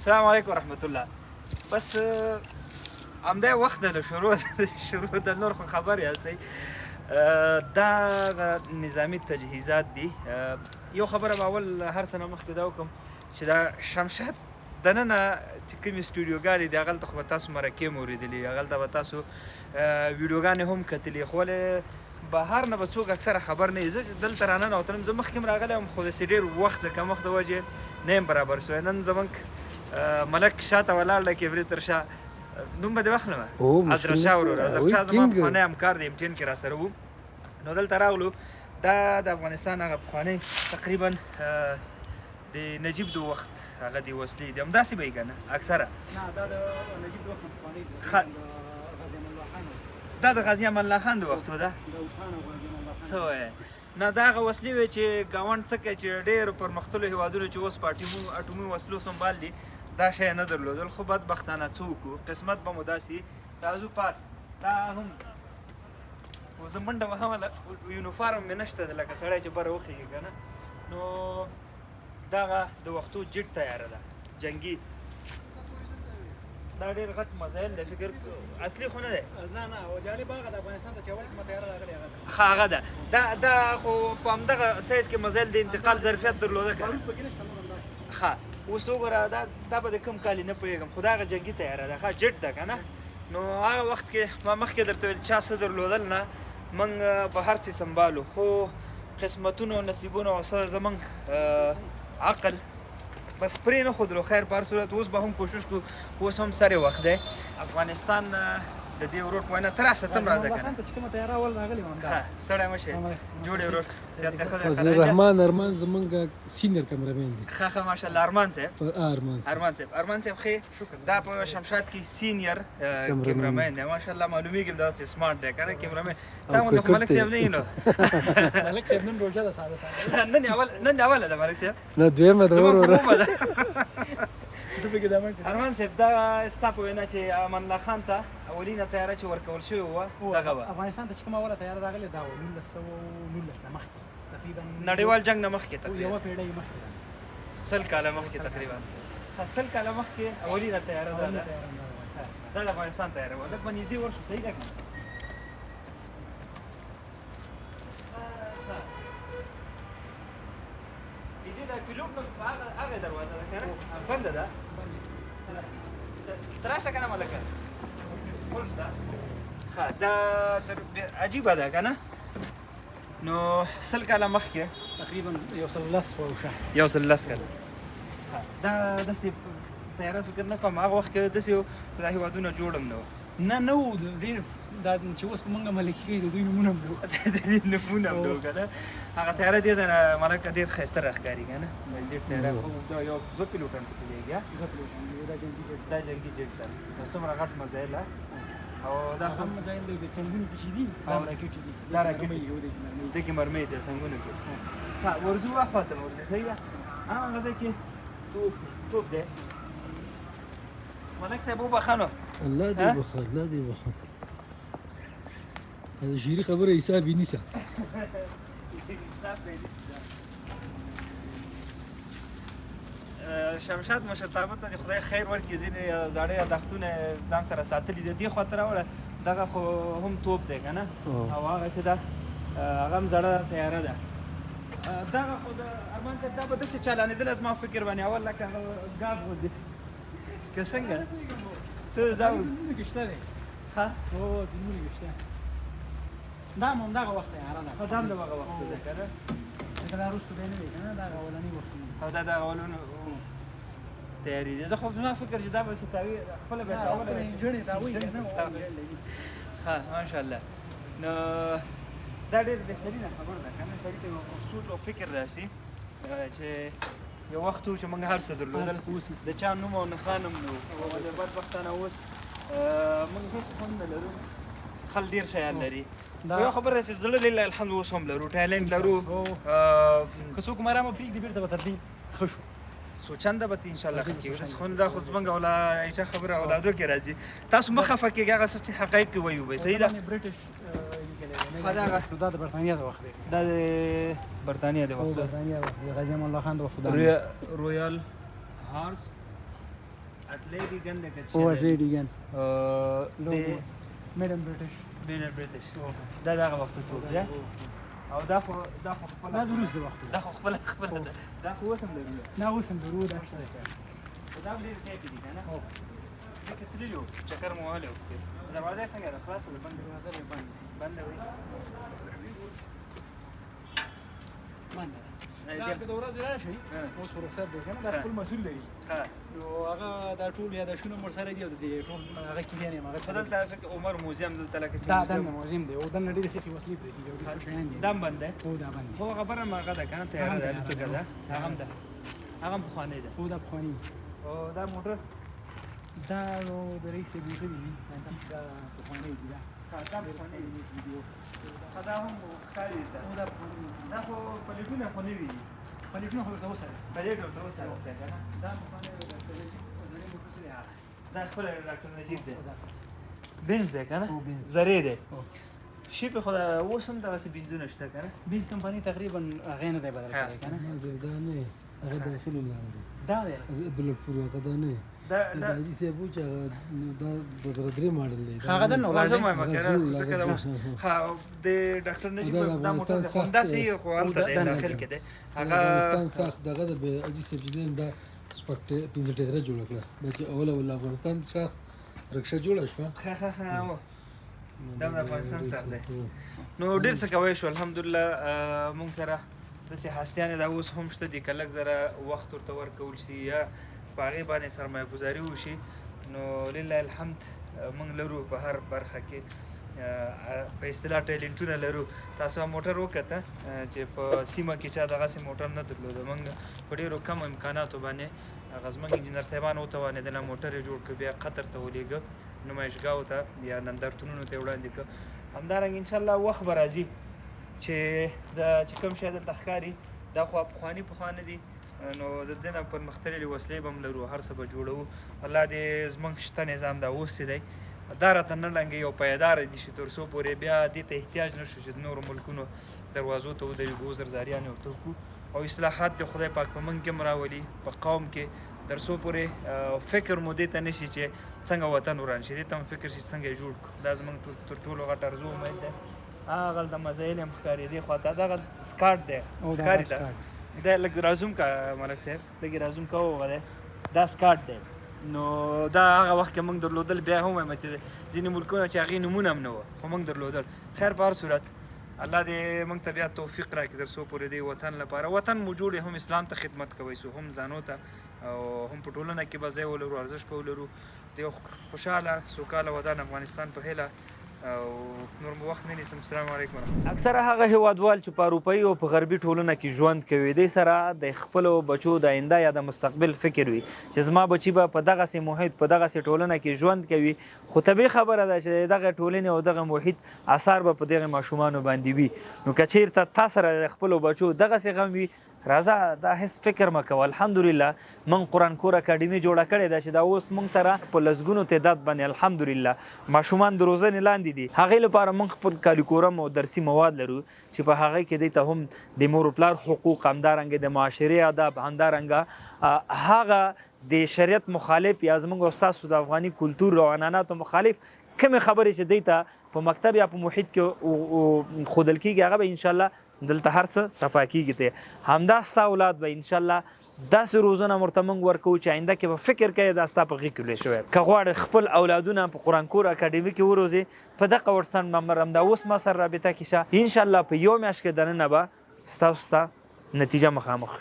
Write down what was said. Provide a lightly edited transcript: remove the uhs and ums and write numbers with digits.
السلام علیکم ورحمت الله. بس همدا وخت له شروع د نور خو خبر یاستئ. دا نظامی تجهیزات دي. یو خبره به اول هر څه نه مخکې دا وکړم چې دا شمشاد دننه چې کومې سټوډیوګانې دي هغلته خو به تاسو مرکې مو اورېدلي، هغلته به تاسو ویډیوګانې هم کتلې، خو ولې بهر نه به څوک اکثره خبر نه وي. زه دلته راننوتلم، زه مخکې هم راغلی وم خو داسې ډېر وخت د کمښت د وجې نه یم برابر شوی. نن زموږ ملک شاته ولاړ دی، کبریت تر شا نوم به دې واخلم، اظهرشاه ورور. اظهرشاه زما پخوانی همکار دی، امټین کې راسره وو. نو دلته راغلو، دا د افغانستان هغه پخوانی تقریبا د نجیب د وخت هغه د وسلې دي، همداسې به یې که نه اکثره؟ نه، دا د نجیب د وخت نه پخوانی دی، غازي امان الله خان. دا د غازي امان الله خان د وخت و ده؟ داود خان او غازي امان الله خان. څه وایې؟ نه، دا هغه وسلې وې چې ګاونډ څه کوي چې ډېرو پرمختللو هېوادونو چې اوس په اټومي وسلو سنبال دي، دا شی نه درلودل. خو بدبختانه څه وکړو، قسمت به مو داسې راځو پاس. دا هم زه منډه وهمه، یونیفارم مې نشته دی لکه سړی چې بره وخېږي که نه. نو دغه د وختو جټ تیاره ده، جنګي. دا ډېر غټ مزایل دی، فکر اصلي خو نه دی. نه، جالب هغه د افغانستان ته چې اول کومه تیاره راغلې هغه ده. ښه، هغه ده. دا خو په همدغه سایز کې مزایل د انتقال ظرفیت درلوده که بارود پکې نشته نور همداسې. ښه، اوس وګوره دا به د کوم کالي نه پوهېږم، خو دا هغه جنګي تیاره ده، ښه جټ ده که نه. نو هغه وخت کې ما مخکې درته ویل چا څه درلودل نه، موږ به هر څه سنبالو، خو قسمتونو نصیبونو او څه زموږ عقل بس پرې نه ښودلو. خیر په هر صورت اوس به هم کوشش کوو، اوس هم سر وخت دی. افغانستان د دې ورور په وینا ته راشه، ته هم راځه که نه. چې کومه تیاره اول راغلې وه همدا. ښه، ستړی مه شې، جوړ یې ورور. زیات دی، ښه دی. فضل الرحمن ارمان زمونږ سینیر کیمرامین دی. ښه ماشاءالله. ارمان صاحب، ارمان صاحب ښې. دا په شمشاد کې سینیر کیمرامین دی، ماشاءالله. معلومیږي داسې سمارټ دی که نه کیمرامین. تا غوندې خو ملک صاحب نه وي نو. ملک صاحب نن روژه ده، ساده. نن اوله ده ملک صاحب، نه دویمه ده وروره. ارمان صاحب، دا ستا په وینا چې امان الله خان ته اولینه تیاره چې ورکول شوې وه دغه وه افغانستان ته چې کومه اوله تیاره راغلې دا وه 1919 نه مخکې تقریبا، نړیوال جنګ نه مخکې تقریبا یوه پیړۍ مخکې ده، 100 کاله مخکې تقریبا. 100 کاله مخکې اولینه تیاره دا ده. دا د افغانستان تیاره وه. لږ به نږدې ورشو، صحیح ده که نه؟ د پیلوټ هغه دروازه ده که نه؟ بنده ده. ته راشه که نه ملکه، قلف ده. ښه، دا عجیبه ده که نه. نو 100 کاله مخکې تقریبا 110 وروشه، 110 کاله. ښه، دا داسې تیاره فکر نه کوم هغه وخت کې داسې دا هېوادونه جوړ هم نه وو. نه وو ډېر. دا چې اوس په موږ ملکي کوي د دوی نومونه هم نه د دې نومونه هم نه وو که نه. هغه تیاره دې ځای نه ملکه ډېر ښایسته راښکاري که نه. جېټ تیاره خو دا یو 2 پیلوټان پکې لګیا، دا جنګي جېټ ده. نو څومره غټ مزایل او دا هم مزایل دی په څنګونو کې چې دي، دا راکټ دي، دا راکټ مرمۍ یو دی، دغې مرمۍ دي څنګونو کې. ښه، ورځو واخواته ورځو، صحیح ده. هغه ځای کې توپ دی. ملک صاحب وبخه نو. الله دې بخښه، الله دې بخښه. دا شعري خبره حساب یې نیسه. شمشاد مشرتابه ته د خدای خیر ورکړي، ځینې زاړه یادښتونه ځان سره ساتلي دي. دې خواته راوړه، دغه خو هم توپ دی که نه، او هغسې ده، هغه هم زړه تیاره ده. دغه خو د ارمان صاحب دا به داسې چالانېدله زما فکر باندې اول لکه هغه ګاز غوندې که څنګه ته دا فلمونه کې شته دی. ښه، فلمونه کې شته. دا هم همدغه وخت تیاره ده. دا هم د هغه وخت ده که نه. لکه دا وروسته دی نه دی که نه، دا اولني وختونه او دا د اولونو تیاري دي. زه خو زما فکر چې دا به ستاوي خپله به تاوله جوړې دا وایي که نه. ښه، ماشاءالله. نو دا ډېر بهترینه خبره ده که نه. سړي ته یو سوچ او فکر راسي چې یو وخت و چې موږ هر څه درلودل، د چا نوم او نښان هم نه وو. او د بدبختانه اوس موږ هېڅ هم نه لرو. خل ډېر شیان لري. یو خبره ده چې زړه لله الحمد اوس هم لرو، ټالنټ لرو. که څوک مرامه پرېږدي بېرته به تر دې ښه شو. سوچنده به انشاءالله ښه کېږي. داسې خو دا خو زموږ عایشه خبره اولادو کې راځي. تاسو مه خفه کېږئ، هغه څه چې حقایق کې وایو به، صحیح ده. برټش دا د برتانیا د وخت دی. دا د برتانیا د وخت. برتانیا د غازي امان الله خان د وخت. رویال هارس اتلې ګن لکه چې او ریډیګن د میډم برټش بین برټش دا دغه وخت ته یا او دا خو خپل دا دروس د وخت دا خو خپل دا خو وسم لري نه اوس هم درو دا شته دا ډېر ټیپ دي کنه او دا کتلیو چکر مو والو دروازه څنګه ده خلاصه ده بند دروازه بند وي بند دا که د ورځې راشي اوس خو رخصت دی کنه دا خپل مسؤل لري ها نو هغه دا ټول یا د شنو مر سره دی او د ټول هغه کې نه هغه سره بدل دا عمر موزیم دلته لکه چې دا د موزیم دی او د نړۍ د خېخي وسلې پرې دي او د شیان دي دم بند ده او دا بند خو خبره ما غدا کنه تیار ده ته کده هغه ده هغه په خانه ده او دا خواني او دا موټر دا نو د رئیس دی دی دا په خواني دی دا دا په خانه دی ویډیو دا هم خالي ده او دا په دا خو په لګونه خو نه وی پلیټونو خو ته وسره است په دې ډول تر اوسه کنه دا په خواني د سره زری موټر سره دا خپل ډاکټر نجیب ده بنز ده کنه او بنز. زری ده شي په خدا وسم دغه څه بنزونه شته کنه بیس کمپنی تقریبا هغه نه دی بدل کړی کنه دا نه هغه داخلي لاندې دا دی بلډ پور هغه دا نه دا دا دې څه بو چې دا 2003 ماډل دی هغه د نو لازم لاندې ما کنه څه کده ها د ډاکټر نجیب دا موټر خوندا سي خو الته داخل کې ده هغه افغانستان ساخت دغه د اجي سبجدین دا سپکټ 15 ټیره جوړ کړه دا چې اول افغانستان شاخ رکشه جوړه شو ها دا د افغانستان سره ده نو ډیر څه کوي شو الحمدلله مونږ سره د سي هاستیانه دا اوس هم شته دي کلک زره وخت ورته ورکول شي یا باغې باندې سرمایه گذاري وشي نو لله الحمد مونږ لرو په هر برخه کې په اصطلاح ټیلنټونه لرو تاسو موټر وکړه چې په سیمه کې چا دغه سي موټر نه درلود مونږ په ډیرو کم امکاناتو باندې غزمن انجنیر صاحبان او ته باندې د موټر جوړ ک بیا قطر ته ولېګ نمایشګاو ته یا نندرتونونو ته وړاندې ک همدارنګ ان شاء الله وخت به راځي چې دا چې کوم شی د تخکاری دا خو په خوانه دي نو د دنه پر مختلفې وسلې بم لرو هر څه به جوړو الله دې زمونږ شته نظام دا اوس دی دا راته نه لنګي او پایدار دي چې تر څو پورې بیا دې ته احتیاج نشو چې نور ملکونو دروازو ته ودرېږو زرزاریانې ورته وکړو او اصلاحات د خدای پاک په موږ کې مراولي په قوم کې در څو پورې فکر مو دې ته نشي چې څنګه وطن وران شي دې ته هم فکر شي څنګه یې جوړ کړو دا زموږ تر ټولو غټ ارزو امید ده هغه د مزایل هم ښکاري دی خو دغه سکاټ دی ښکاري ده دا لږ رازوم کا ملک صاحب لږ رازوم کا وغه دا سکاټ دی نو دا هغه وخت کې موږ درلودل بیا هم وایم چې ځینې ملکونه چې هغې نومونه هم نه وه خو موږ درلودل خیر په هر صورت الله دې موږ ته بیا توفیق راکړي تر څو پورې دی وطن لپاره وطن مو جوړ هم اسلام ته خدمت کوئ سو هم ځانو ته او هم په ټولنه کې به ځای ولرو ارزښت به ولرو د یو خوشحاله سوکاله ودان افغانستان په هیله او نور مو وخت نه نیسم السلام علیکم اکثره هغه هیوادوال چې په اروپایي او په غربي ټولنه کې ژوند کوي دی سره د خپلو بچو د آینده یا د مستقبل فکر وي چې زما بچي به په دغسې محیط په دغسې ټولنه کې ژوند کوي خو طبیعي خبره ده چې دغه ټولنې او دغه محیط اثار به په دغه ماشومانو باندې وي نو که چیرته تا سره د خپلو بچو دغسې غم وي راځه دا هیڅ فکر مه کوه الحمدلله من قرآن کور اکاډمي جوړه کړې ده چې دا اوس موږ سره په لسګونو تعداد باندې الحمدلله ماشومان د روزنې لاندې دي هغې لپاره موږ خپل کالیکورم او درسي مواد لرو چې په هغې کې دی ته هم د مور و پلار حقوق همدارنګه د معاشرې آداب همدارنګه هغه د شریعت مخالف یا زموږ او ستاسو د افغاني کلتور او عنعناتو مخالف کومې خبرې چې دی ته په مکتب یا په محیط کې ښودل کېږي هغه به انشاءالله دلته هر څه صفا کېږي ته همدا ستا اولاد به انشاءالله داسې روزنه ورته موږ ورکوو چې آینده کې به فکر کوي دا ستا په غېږ کې لوی شوی که غواړې خپل اولادونه په قرآن کور اکاډمي کې وروزې په دغه ورسن نمبر همدا اوس ما سره رابطه کې شه انشاءالله په یو میاشت کې دننه به ستاسو ته نتیجه مخامخ